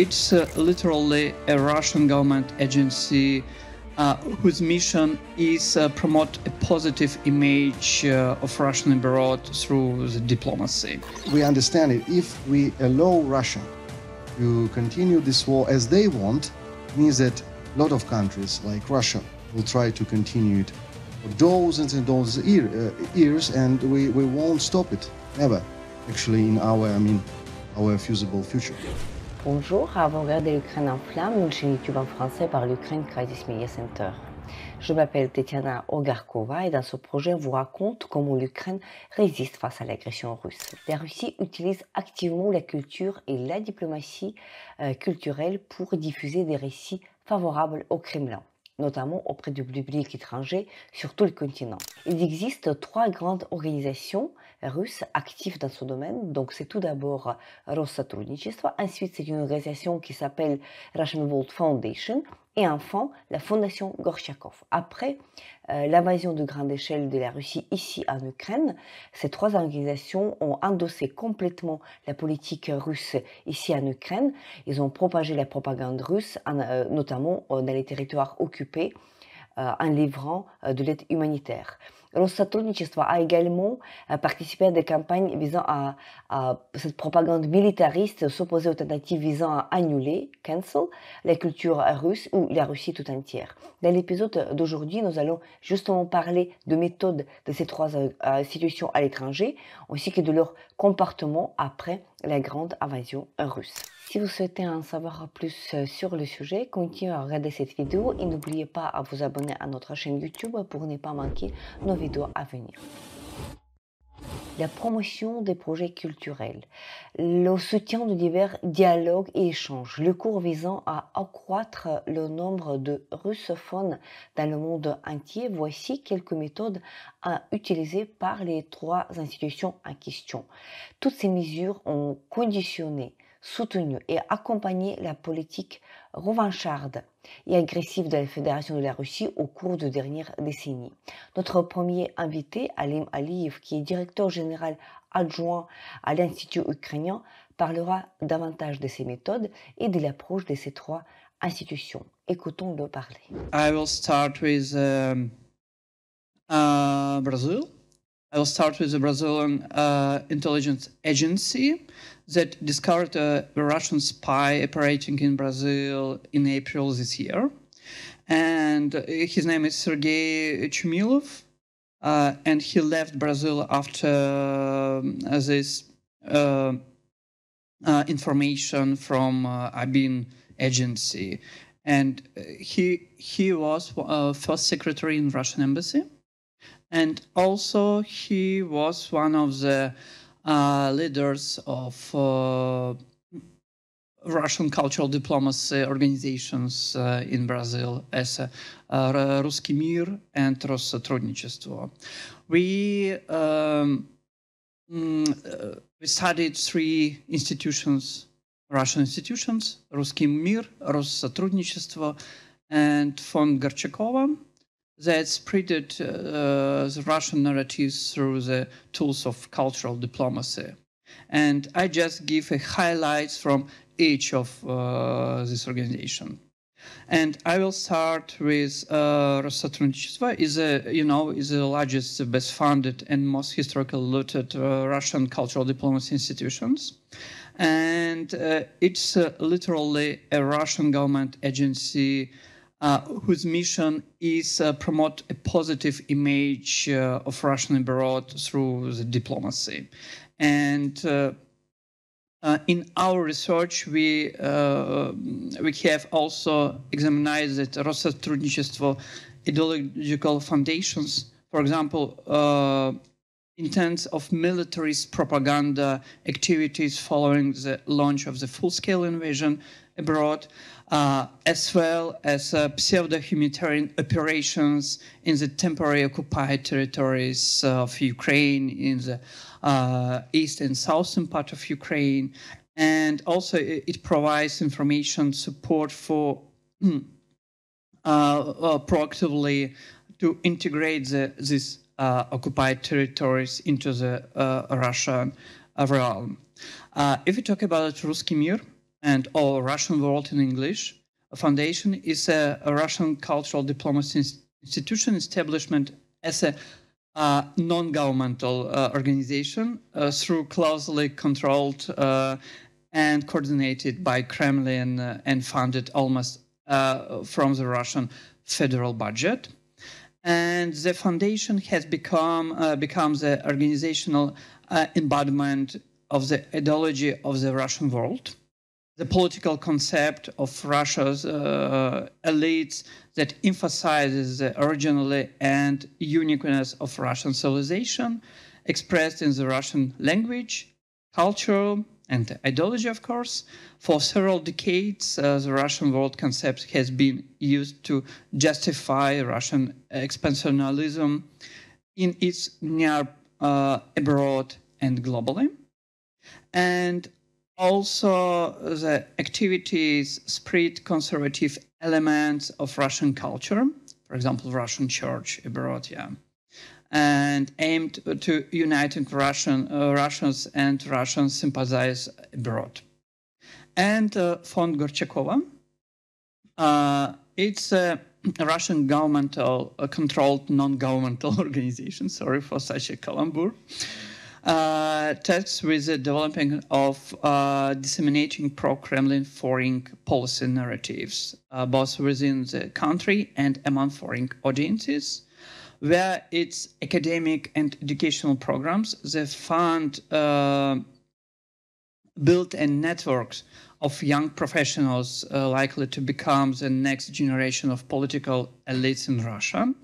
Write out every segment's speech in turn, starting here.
it's literally a Russian government agency whose mission is promote a positive image of Russian abroad through the diplomacy. We understand it. If we allow Russia to continue this war as they want, it means that a lot of countries like Russia will try to continue it for dozens and dozens of years, and we won't stop it, never, actually, in our feasible future. Bonjour, avant de regarder l'Ukraine en flammes, une chaîne YouTube en français par l'Ukraine Crisis Media Center. Je m'appelle Tetiana Ogarkova et dans ce projet, on vous raconte comment l'Ukraine résiste face à l'agression russe. La Russie utilise activement la culture et la diplomatie culturelle pour diffuser des récits favorables au Kremlin, notamment auprès du public étranger sur tout le continent. Il existe trois grandes organisations russes actives dans ce domaine. Donc c'est tout d'abord Россотрудничество, ensuite c'est une organisation qui s'appelle Russian World Foundation, et enfin la fondation Gorchakov. Après l'invasion de grande échelle de la Russie ici en Ukraine, ces trois organisations ont endossé complètement la politique russe ici en Ukraine. Ils ont propagé la propagande russe, notamment dans les territoires occupés, en livrant de l'aide humanitaire. Россотрудничество a également participé à des campagnes visant à cette propagande militariste, s'opposer aux tentatives visant à annuler, cancel, la culture russe ou la Russie tout entière. Dans l'épisode d'aujourd'hui, nous allons justement parler de méthodes de ces trois institutions à l'étranger, ainsi que de leur comportement après la grande invasion russe. Si vous souhaitez en savoir plus sur le sujet, continuez à regarder cette vidéo et n'oubliez pas à vous abonner à notre chaîne YouTube pour ne pas manquer nos vidéos à venir. La promotion des projets culturels, le soutien de divers dialogues et échanges, le cours visant à accroître le nombre de russophones dans le monde entier, voici quelques méthodes à utiliser par les trois institutions en question. Toutes ces mesures ont conditionné, soutenu et accompagné la politique revancharde et agressive de la Fédération de la Russie au cours de dernières décennies. Notre premier invité, Alim Aliyev, qui est directeur général adjoint à l'Institut ukrainien, parlera davantage de ces méthodes et de l'approche de ces trois institutions. Écoutons-le parler. I will start with Brazil. I will start with the Brazilian intelligence agency that discovered a Russian spy operating in Brazil in April this year. And his name is Sergei Chumilov, and he left Brazil after this information from ABIN agency. And he was first secretary in Russian embassy. And also he was one of the leaders of Russian cultural diplomacy organizations in Brazil as Ruski Mir and Россотрудничество. We studied three institutions, Russian institutions, Ruski Mir, Россотрудничество, and Fond Gorchakova, that spreaded the Russian narratives through the tools of cultural diplomacy. And I just give a highlights from each of this organization. And I will start with Россотрудничество, is the largest, best funded, and most historically looted Russian cultural diplomacy institutions. And it's literally a Russian government agency whose mission is promote a positive image of Russian abroad through the diplomacy. And in our research, we have also examined that Россотрудничество ideological foundations, for example, in terms of militarist propaganda activities following the launch of the full-scale invasion abroad, as well as pseudo-humanitarian operations in the temporary occupied territories of Ukraine, in the east and southern part of Ukraine. And also it provides information support for proactively to integrate these occupied territories into the Russian realm. If we talk about Ruski Mir, and or Russian World in English. A foundation is a Russian cultural diplomacy institution establishment as a non-governmental organization through closely controlled and coordinated by Kremlin and funded almost from the Russian federal budget. And the foundation has become the organizational embodiment of the ideology of the Russian world, the political concept of Russia's elites that emphasizes the originality and uniqueness of Russian civilization, expressed in the Russian language, culture, and ideology, of course. For several decades, the Russian world concept has been used to justify Russian expansionism in its near, abroad, and globally. And also, the activities spread conservative elements of Russian culture, for example, Russian church abroad, and aimed to uniting Russians and Russian sympathize abroad. And Fond Gorchakova, it's a Russian governmental controlled non-governmental organization. Sorry for such a calambour. Tasks with the developing of disseminating pro-Kremlin foreign policy narratives, both within the country and among foreign audiences, where its academic and educational programs, the fund built a network of young professionals likely to become the next generation of political elites in Russia,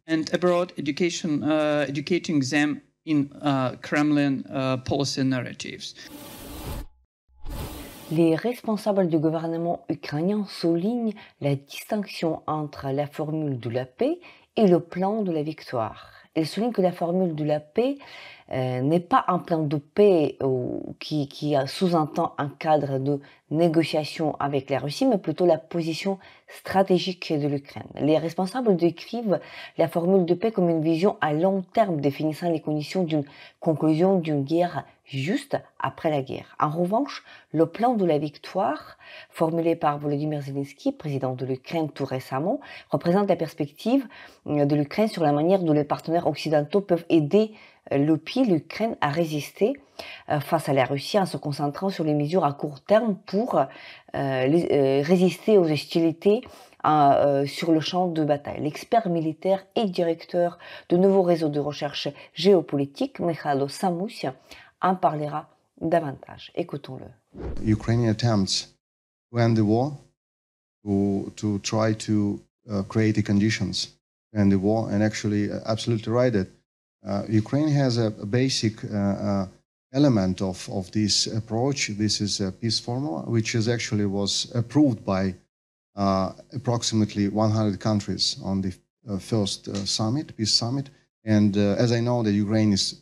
and abroad educating them in Kremlin policy narratives. Les responsables du gouvernement ukrainien soulignent la distinction entre la formule de la paix et le plan de la victoire. Ils soulignent que la formule de la paix n'est pas un plan de paix qui sous-entend un cadre de négociation avec la Russie, mais plutôt la position stratégique de l'Ukraine. Les responsables décrivent la formule de paix comme une vision à long terme définissant les conditions d'une conclusion d'une guerre juste après la guerre. En revanche, le plan de la victoire, formulé par Volodymyr Zelensky, président de l'Ukraine tout récemment, représente la perspective de l'Ukraine sur la manière dont les partenaires occidentaux peuvent aider l'Ukraine à résister face à la Russie en se concentrant sur les mesures à court terme pour résister aux hostilités sur le champ de bataille. L'expert militaire et directeur de nouveau réseau de recherche géopolitique, Mikhailo Samous, en parlera davantage. Écoutons-le. Ukrainian attempts to end the war, to try to create the conditions to end the war, and actually absolutely right that Ukraine has a basic element of this approach. This is a peace formula, which is actually was approved by approximately 100 countries on the first summit, peace summit. And as I know that Ukraine is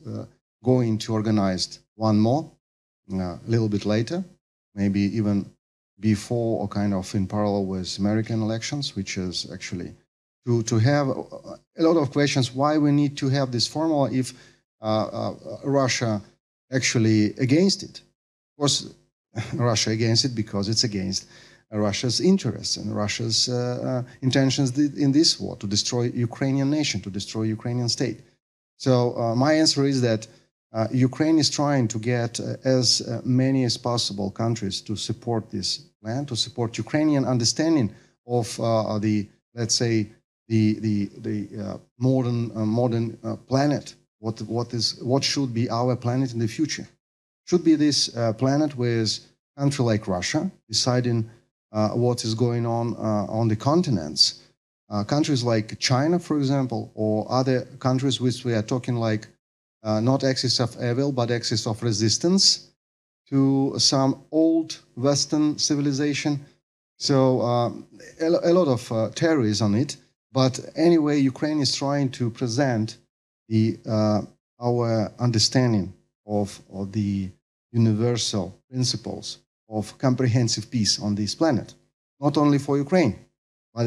going to organize one more a little bit later, maybe even before or kind of in parallel with American elections, which is actually to have a lot of questions why we need to have this formula if Russia actually against it. Of course, Russia against it because it's against Russia's interests and Russia's intentions in this war to destroy Ukrainian nation, to destroy Ukrainian state. So my answer is that Ukraine is trying to get as many as possible countries to support this plan, to support Ukrainian understanding of the, let's say, the modern planet. What should be our planet in the future? Should be this planet with a country like Russia deciding what is going on the continents. Countries like China, for example, or other countries which we are talking like not axis of evil, but axis of resistance to some old Western civilization. So a lot of theories on it. But anyway, Ukraine is trying to present our understanding of the universal principles of comprehensive peace on this planet. Not only for Ukraine, but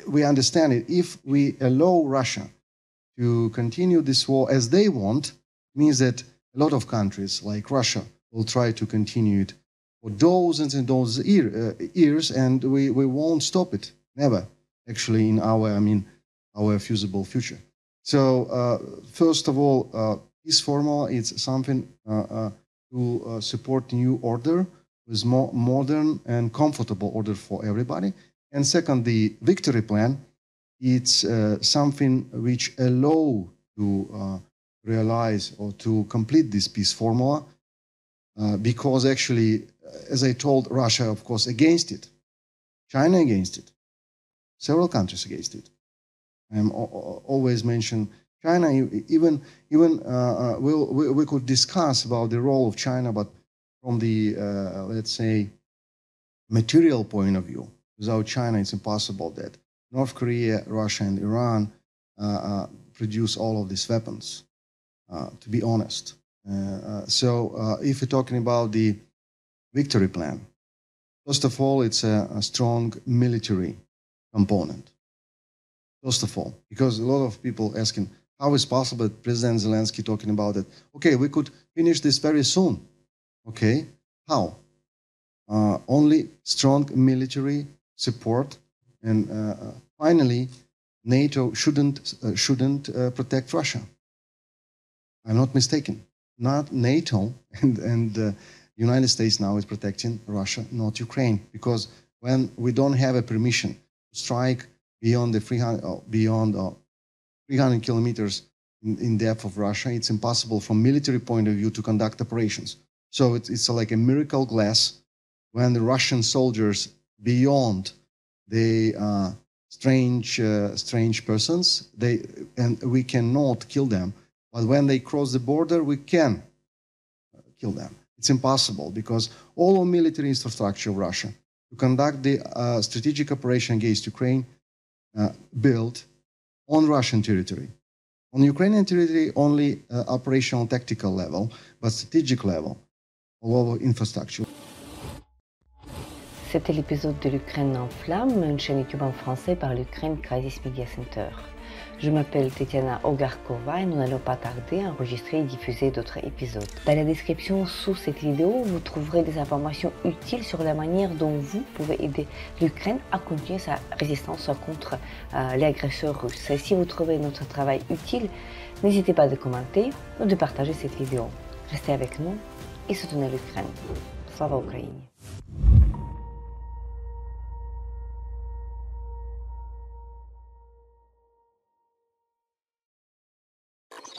we understand it. If we allow Russia to continue this war as they want, means that a lot of countries like Russia will try to continue it for dozens and dozens of years, and we won't stop it, never, actually, in our feasible future. So first of all, peace formula is something to support new order with more modern and comfortable order for everybody. And second, the victory plan, it's something which allow to realize or to complete this peace formula, because actually, as I told, Russia, of course, against it, China against it, several countries against it. I'm always mention China. Even we could discuss about the role of China, but from the let's say material point of view, without China, it's impossible that North Korea, Russia, and Iran produce all of these weapons. To be honest, so if you're talking about the victory plan, first of all, it's a strong military component. First of all, because a lot of people asking, how is possible that President Zelensky talking about it? Okay, we could finish this very soon. Okay, how? Only strong military support, and finally, NATO shouldn't protect Russia. I'm not mistaken. Not NATO and United States now is protecting Russia, not Ukraine, because when we don't have a permission to strike beyond the 300 kilometers in depth of Russia, it's impossible from military point of view to conduct operations. So it's like a miracle glass when the Russian soldiers beyond the strange persons, and we cannot kill them. But when they cross the border, we can kill them. It's impossible because all of military infrastructure of Russia to conduct the strategic operation against Ukraine built on Russian territory. On Ukrainian territory, only operational tactical level, but strategic level, all of infrastructure. C'était l'épisode de l'Ukraine en flammes, une chaîne YouTube en français par l'Ukraine Crisis Media Center. Je m'appelle Tetiana Ogarkova et nous n'allons pas tarder à enregistrer et diffuser d'autres épisodes. Dans la description sous cette vidéo, vous trouverez des informations utiles sur la manière dont vous pouvez aider l'Ukraine à continuer sa résistance contre les agresseurs russes. Et si vous trouvez notre travail utile, n'hésitez pas à commenter ou de partager cette vidéo. Restez avec nous et soutenez l'Ukraine. Slava Ukraini!